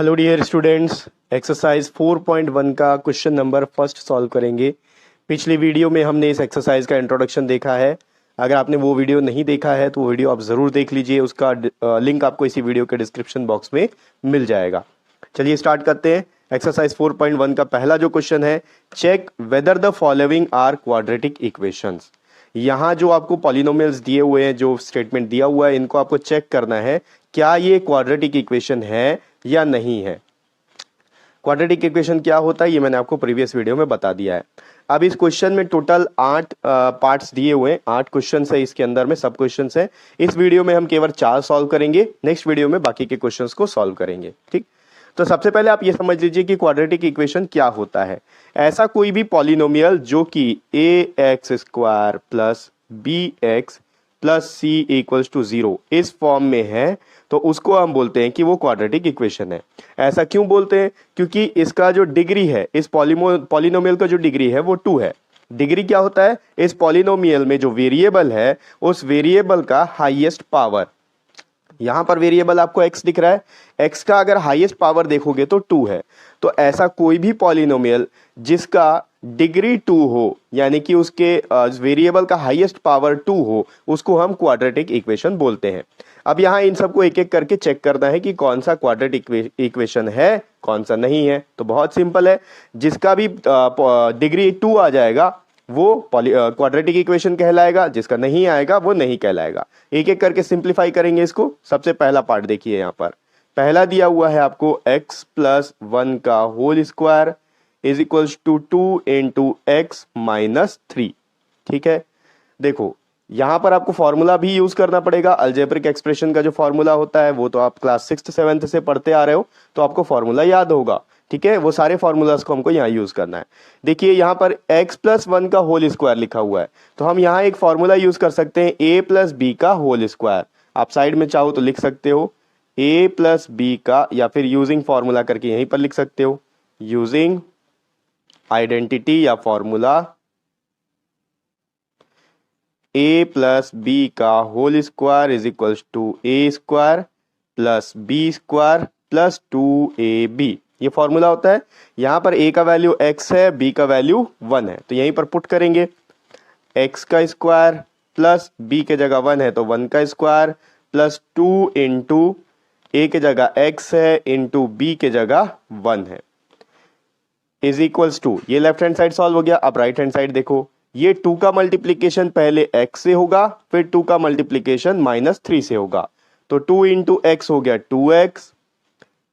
Hello dear students, exercise 4.1 का question number first solve करेंगे। पिछली वीडियो में हमने इस एक्सरसाइज का इंट्रोडक्शन देखा है। अगर आपने वो वीडियो नहीं देखा है तो वो वीडियो आप ज़रूर देख लीजिए, उसका लिंक आपको इसी वीडियो के डिस्क्रिप्शन बॉक्स में मिल जाएगा। चलिए स्टार्ट करते हैं। एक्सरसाइज 4.1 का पहला जो क्वेश्चन है, check whether the following are quadratic equations. यहाँ जो आपको पॉलिनोमियल्स दिए हुए हैं, जो स्टेटमेंट दिया हुआ है, इनको आपको चेक करना है क्या ये क्वाड्रेटिक इक्वेशन है या नहीं है। क्वाड्रेटिक इक्वेशन क्या होता है ये मैंने आपको प्रीवियस वीडियो में बता दिया है। अब इस क्वेश्चन में टोटल 8 पार्ट्स दिए हुए हैं, 8 क्वेश्चन है इसके अंदर में, सब क्वेश्चन है। इस वीडियो में हम केवल 4 सॉल्व करेंगे, नेक्स्ट वीडियो में बाकी के क्वेश्चंस को सॉल्व करेंगे। ठीक, तो सबसे पहले आप ये समझ लीजिए कि क्वाड्रेटिक इक्वेशन क्या होता है। ऐसा कोई भी पॉलिनोमियल जो कि ax² plus bx plus c equals to 0 इस फॉर्म में है तो उसको हम बोलते हैं कि वो क्वाड्रेटिक इक्वेशन है। ऐसा क्यों बोलते हैं? क्योंकि इसका जो डिग्री है, इस पॉलिनोमियल का जो डिग्री है वो 2 है। डिग्री क्या होता है? इस पॉलिनोमियल में जो वेरिएबल है उस वेरिएबल का हाईएस्ट पावर, यहां पर वेरिएबल आपको x दिख रहा है, x का अगर हाईएस्ट पावर देखोगे तो 2 है। तो ऐसा कोई भी पॉलिनोमियल जिसका डिग्री 2 हो, यानी कि उसके वेरिएबल का हाईएस्ट पावर 2 हो, उसको हम क्वाड्रेटिक इक्वेशन बोलते हैं। अब यहां इन सबको एक एक करके चेक करना है कि कौन सा क्वाड्रेटिक इक्वेशन है, कौन सा नहीं है। तो बहुत सिंपल है, जिसका भी डिग्री 2 आ जाएगा वो क्वाड्रेटिक इक्वेशन कहलाएगा, जिसका नहीं आएगा वो नहीं कहलाएगा। एक एक करके सिंप्लीफाई करेंगे इसको। सबसे पहला पार्ट देखिए, यहां पर पहला दिया हुआ है आपको x प्लस 1 का whole square is equals to 2 into x minus 3। ठीक है, देखो यहां पर आपको फॉर्मूला भी यूज करना पड़ेगा। अलजेब्रिक एक्सप्रेशन का जो फॉर्मूला होता है वो तो आप क्लास 6th 7th से पढ़ते आ रहे हो, तो आपको फॉर्मूला याद होगा। ठीक है, वो सारे फॉर्मूलाज को हमको यहाँ यूज करना है। देखिए यहाँ पर x प्लस 1 का होल स्क्वायर लिखा हुआ है, तो हम यहाँ एक फॉर्मूला यूज कर सकते हैं a प्लस बी का होल स्क्वायर। आप साइड में चाहो तो लिख सकते हो a प्लस बी का, या फिर यूजिंग फॉर्मूला करके यहीं पर लिख सकते हो, यूजिंग आइडेंटिटी या फॉर्मूला a प्लस बी का whole square is equals to a square plus b square plus 2ab। ये फॉर्मूला होता है। यहां पर a का वैल्यू x है, b का वैल्यू 1 है, तो यहीं पर पुट करेंगे x का स्क्वायर प्लस b के जगह 1 है तो 1 का स्क्वायर प्लस 2 इंटू a के जगह x है इंटू b के जगह 1 है इज इक्वल्स टू, ये लेफ्ट हैंड साइड सॉल्व हो गया। अब राइट हैंड साइड देखो, ये 2 का मल्टीप्लीकेशन पहले x से होगा, फिर 2 का मल्टीप्लीकेशन -3 से होगा, तो 2 इंटू एक्स हो गया 2x,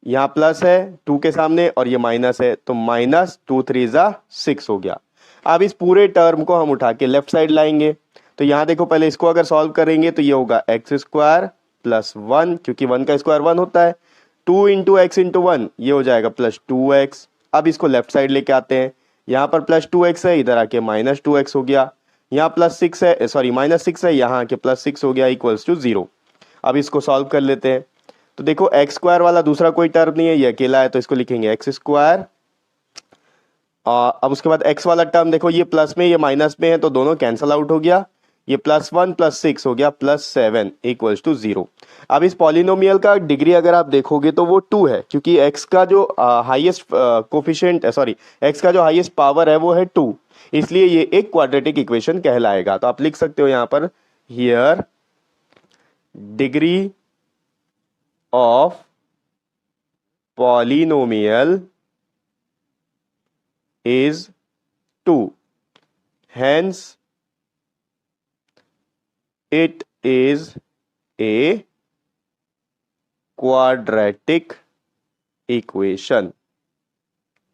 यहाँ प्लस है 2 के सामने और ये माइनस है तो माइनस 2 3 6 हो गया। अब इस पूरे टर्म को हम उठा के लेफ्ट साइड लाएंगे, तो यहाँ देखो पहले इसको अगर सॉल्व करेंगे तो ये होगा एक्स स्क्वायर प्लस 1, क्योंकि 1 का स्क्वायर 1 होता है, 2 इंटू एक्स इंटू 1 ये हो जाएगा प्लस 2x। अब इसको लेफ्ट साइड लेके आते हैं, यहाँ पर प्लस 2x है, इधर आके माइनस 2x हो गया, यहाँ प्लस 6 है, सॉरी माइनस 6 है, यहाँ आके प्लस 6 हो गया इक्वल्स टू 0। अब इसको सॉल्व कर लेते हैं, तो देखो एक्स स्क्वायर वाला दूसरा कोई टर्म नहीं है, ये अकेला है, तो इसको लिखेंगे एक्स स्क्वायर। अब उसके बाद एक्स वाला टर्म देखो, ये प्लस में ये माइनस में है तो दोनों कैंसल आउट हो गया, ये +1 + 6 हो गया +7 इक्वल्स टू 0। अब इस पॉलिनोमियल का डिग्री अगर आप देखोगे तो वो 2 है, क्योंकि x का जो हाईएस्ट कोफिशिएंट सॉरी x का जो हाईएस्ट पावर है वो है 2, इसलिए ये एक क्वाड्रेटिक इक्वेशन कहलाएगा। तो आप लिख सकते हो यहाँ पर, here degree of polynomial is 2, hence it is a quadratic equation।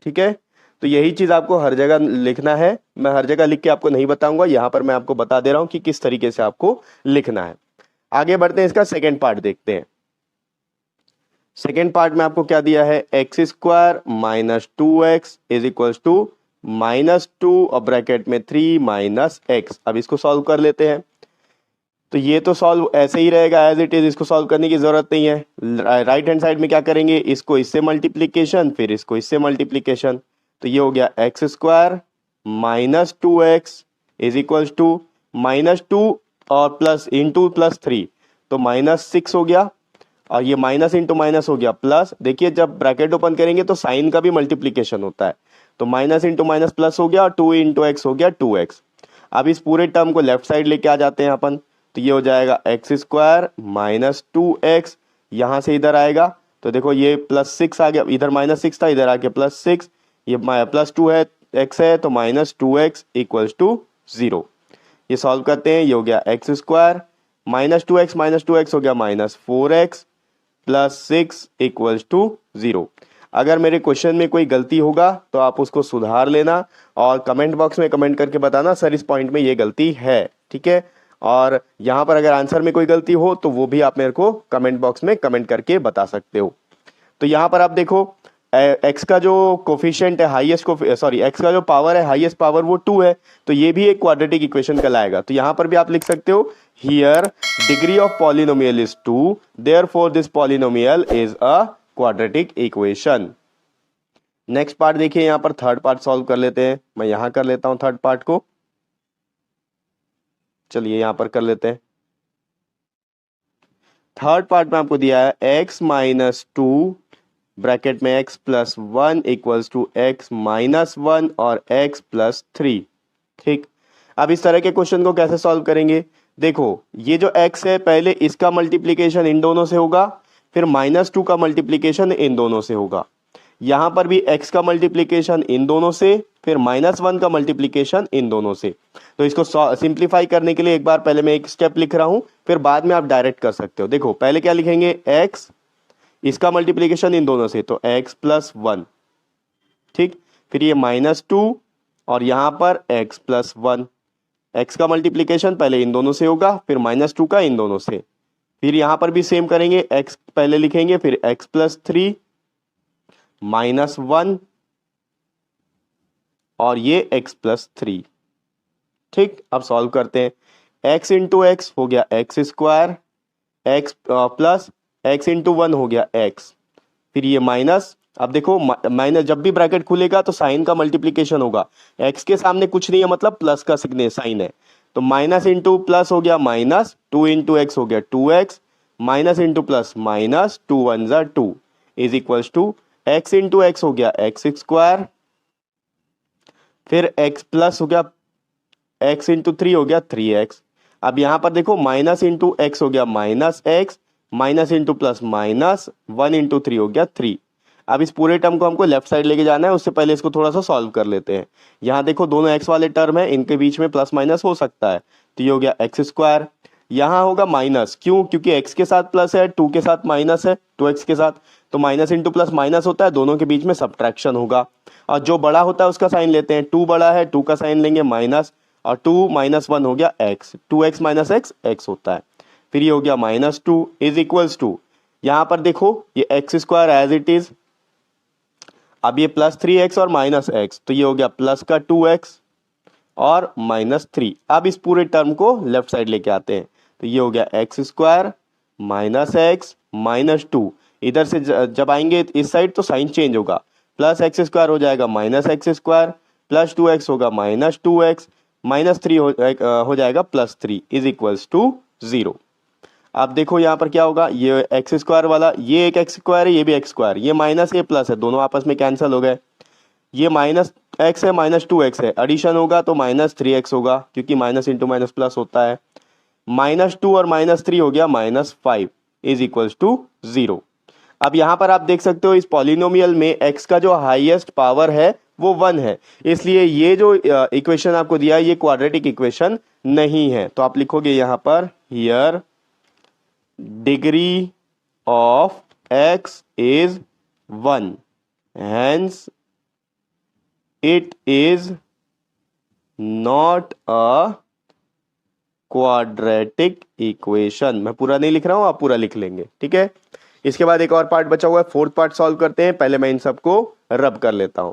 ठीक है, तो यही चीज आपको हर जगह लिखना है। मैं हर जगह लिख के आपको नहीं बताऊंगा, यहां पर मैं आपको बता दे रहा हूं कि किस तरीके से आपको लिखना है। आगे बढ़ते हैं, इसका सेकेंड पार्ट देखते हैं। सेकेंड पार्ट में आपको क्या दिया है, x square minus 2x is equals to -2 और ब्रैकेट में 3 माइनस एक्स। अब इसको सॉल्व कर लेते हैं, तो ये तो सॉल्व ऐसे ही रहेगा एज इट इज, इसको सॉल्व करने की जरूरत नहीं है। राइट हैंड साइड में क्या करेंगे, इसको इससे मल्टीप्लीकेशन, फिर इसको इससे मल्टीप्लीकेशन, तो ये हो गया x square minus 2x is equals to -2 और प्लस इंटू +3 तो -6 हो गया। और ये माइनस इंटू माइनस हो गया प्लस। देखिए जब ब्रैकेट ओपन करेंगे तो साइन का भी मल्टीप्लीकेशन होता है, तो माइनस इंटू माइनस प्लस हो गया और 2 इंटू एक्स हो गया 2x। अब इस पूरे टर्म को लेफ्ट साइड लेके आ जाते हैं अपन, तो ये हो जाएगा एक्स स्क्वायर माइनस 2x। यहां से इधर आएगा तो देखो ये +6 आ गया, इधर -6 था इधर आके +6, ये +2 है x है तो -2x इक्वल्स टू 0। ये सॉल्व करते हैं, ये हो गया एक्स स्क्वायर -2x हो गया -4x +6 इक्वल्स टू 0। अगर मेरे क्वेश्चन में कोई गलती होगा तो आप उसको सुधार लेना और कमेंट बॉक्स में कमेंट करके बताना सर इस पॉइंट में ये गलती है, ठीक है। और यहाँ पर अगर आंसर में कोई गलती हो तो वो भी आप मेरे को कमेंट बॉक्स में कमेंट करके बता सकते हो। तो यहाँ पर आप देखो एक्स का जो कोफिशिएंट है हाईएस्ट एक्स का जो पावर है हाईएस्ट पावर वो 2 है, तो ये भी एक क्वाड्रेटिक इक्वेशन कहलाएगा। तो यहाँ पर भी आप लिख सकते हो here degree of polynomial is 2, therefore this polynomial is a quadratic equation. Next part देखिए, यहाँ पर थर्ड पार्ट सॉल्व कर लेते हैं। मैं यहाँ कर लेता हूं थर्ड पार्ट को, चलिए यहाँ पर कर लेते हैं। थर्ड पार्ट में आपको दिया है x माइनस 2 ब्रैकेट में x plus 1 equals to x minus 1 और x प्लस 3। ठीक, अब इस तरह के क्वेश्चन को कैसे सॉल्व करेंगे? देखो ये जो x है पहले इसका मल्टीप्लीकेशन इन दोनों से होगा, फिर -2 का मल्टीप्लीकेशन इन दोनों से होगा। यहां पर भी x का मल्टीप्लीकेशन इन दोनों से, फिर -1 का मल्टीप्लीकेशन इन दोनों से। तो इसको सिंप्लीफाई करने के लिए एक बार पहले मैं एक स्टेप लिख रहा हूं, फिर बाद में आप डायरेक्ट कर सकते हो। देखो पहले क्या लिखेंगे, x इसका मल्टीप्लीकेशन इन दोनों से तो x प्लस 1, ठीक, फिर ये -2 और यहां पर x प्लस 1। x का मल्टीप्लीकेशन पहले इन दोनों से होगा, फिर -2 का इन दोनों से, फिर यहां पर भी सेम करेंगे, x पहले लिखेंगे फिर x प्लस 3 -1 और ये x प्लस 3। ठीक, अब सॉल्व करते हैं। x इंटू एक्स हो गया x square, x plus x into 1 हो गया x, फिर ये माइनस। अब देखो माइनस जब भी ब्रैकेट खुलेगा तो साइन का मल्टीप्लीकेशन होगा, x के सामने कुछ नहीं है मतलब प्लस का साइन है, तो माइनस इंटू प्लस हो गया माइनस, 2 इंटू एक्स हो गया 2x, minus into plus minus, 2 1 ज़ा 2 is equals to x into x हो गया एक्स स्क्वायर, फिर x प्लस हो गया x इंटू 3 हो गया 3x। अब यहां पर देखो माइनस इंटू एक्स हो गया -x, minus into plus minus, 1 into 3 हो गया 3। अब इस पूरे टर्म को हमको लेफ्ट साइड लेके जाना है, उससे पहले इसको थोड़ा सा सॉल्व कर लेते हैं। यहाँ देखो दोनों x वाले टर्म है, इनके बीच में प्लस माइनस हो सकता है, तो ये हो गया एक्स स्क्वायर। यहाँ होगा माइनस, क्यों? क्योंकि x के साथ प्लस है, 2 के साथ माइनस है, 2x के साथ, तो माइनस इंटू प्लस माइनस होता है, दोनों के बीच में सब्ट्रैक्शन होगा। और जो बड़ा होता है उसका साइन लेते हैं, 2 बड़ा है 2 का साइन लेंगे माइनस, और 2 माइनस 1 हो गया x, 2x माइनस x होता है, फिर ये हो गया -2 इज इक्वल्स टू, यहाँ पर देखो ये x square as it is, अब ये प्लस 3x और माइनस x, तो ये हो गया प्लस का 2x और -3। अब इस पूरे टर्म को लेफ्ट साइड लेके आते हैं, तो ये हो गया x square minus x minus 2, इधर से जब आएंगे इस साइड तो साइन चेंज होगा, प्लस एक्स स्क्वायर हो जाएगा minus x square, plus 2x होगा -2x, -3 हो जाएगा +3 इज इक्वल्स टू 0। अब देखो यहाँ पर क्या होगा, ये एक्स स्क्वायर वाला, ये एक एक्स स्क्वायर है, ये भी एक्स स्क्वायर, ये माइनस ये प्लस है, दोनों आपस में कैंसिल हो गए। ये -x है -2x है, एडिशन होगा तो -3x होगा, क्योंकि माइनस इंटू माइनस प्लस होता है। -2 और -3 हो गया -5 इज इक्वल्स टू 0। अब यहाँ पर आप देख सकते हो इस पॉलिनोमियल में x का जो हाईएस्ट पावर है वो 1 है, इसलिए ये जो इक्वेशन आपको दिया है ये क्वाड्रेटिक इक्वेशन नहीं है। तो आप लिखोगे यहाँ पर here degree of x is 1, hence it is not a quadratic equation. मैं पूरा नहीं लिख रहा हूं, आप पूरा लिख लेंगे, ठीक है। इसके बाद एक और पार्ट बचा हुआ है, फोर्थ पार्ट सॉल्व करते हैं। पहले मैं इन सबको रब कर लेता हूं।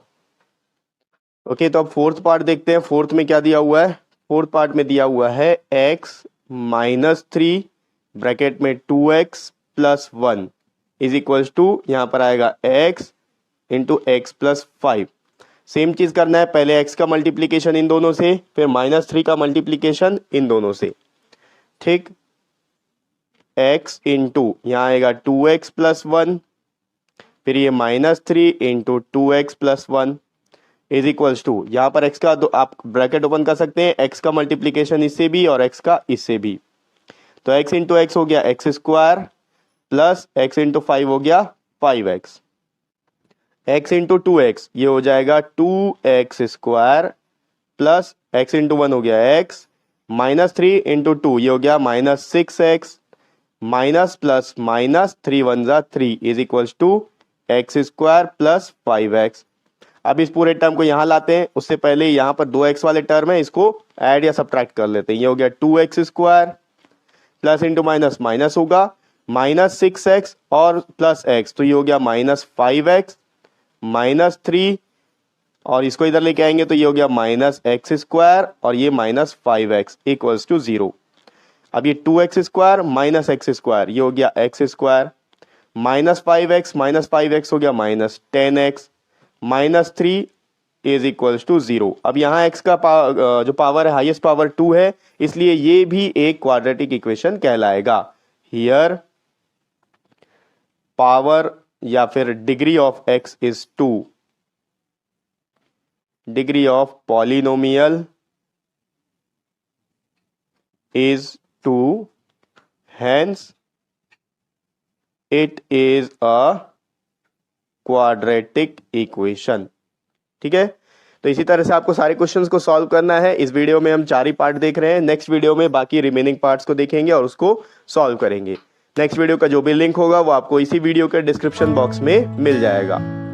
ओके, तो अब फोर्थ पार्ट देखते हैं। फोर्थ में क्या दिया हुआ है? फोर्थ पार्ट में दिया हुआ है x -3 ब्रैकेट में 2x plus 1 is equals to, यहां पर आएगा x into x plus 5। Same चीज करना है, पहले x का मल्टीप्लीकेशन इन दोनों से, फिर -3 का मल्टीप्लीकेशन इन दोनों से, ठीक। x इंटू यहाँ आएगा 2x प्लस 1, फिर ये -3 into 2x plus 1 is equals to, यहाँ पर x का आप ब्रैकेट ओपन कर सकते हैं, x का मल्टीप्लीकेशन इससे भी और x का इससे भी, तो x इंटू एक्स हो गया x square plus x into 5 हो गया 5x, x इंटू 2x ये हो जाएगा 2x square plus x into 1 हो गया x, -3 इंटू 2 ये हो गया -6x, माइनस प्लस माइनस 3 1 जा 3 is equals to x square plus 5x। अब इस पूरे टर्म को यहां लाते हैं, उससे पहले यहां पर 2x वाले टर्म है, इसको ऐड या सब्ट्रैक्ट कर लेते हैं। ये हो गया 2x square plus into minus minus होगा -6x और प्लस x, तो ये हो गया -5x -3 और इसको इधर लेके आएंगे तो ये हो गया -x स्क्वायर और ये -5x इक्वल्स टू 0। अब ये 2x square minus x square ये हो गया x स्क्वायर, -5x हो गया -10x, -3 इज इक्वल्स टू 0। अब यहाँ x का जो पावर है हाईएस्ट पावर 2 है, इसलिए ये भी एक क्वाड्रेटिक इक्वेशन कहलाएगा। हियर पावर या फिर degree of x is 2, degree of polynomial is 2, hence it is a quadratic equation। ठीक है, तो इसी तरह से आपको सारे क्वेश्चंस को सॉल्व करना है। इस वीडियो में हम 4 ही पार्ट देख रहे हैं, नेक्स्ट वीडियो में बाकी रिमेनिंग पार्ट्स को देखेंगे और उसको सॉल्व करेंगे। नेक्स्ट वीडियो का जो भी लिंक होगा वो आपको इसी वीडियो के डिस्क्रिप्शन बॉक्स में मिल जाएगा।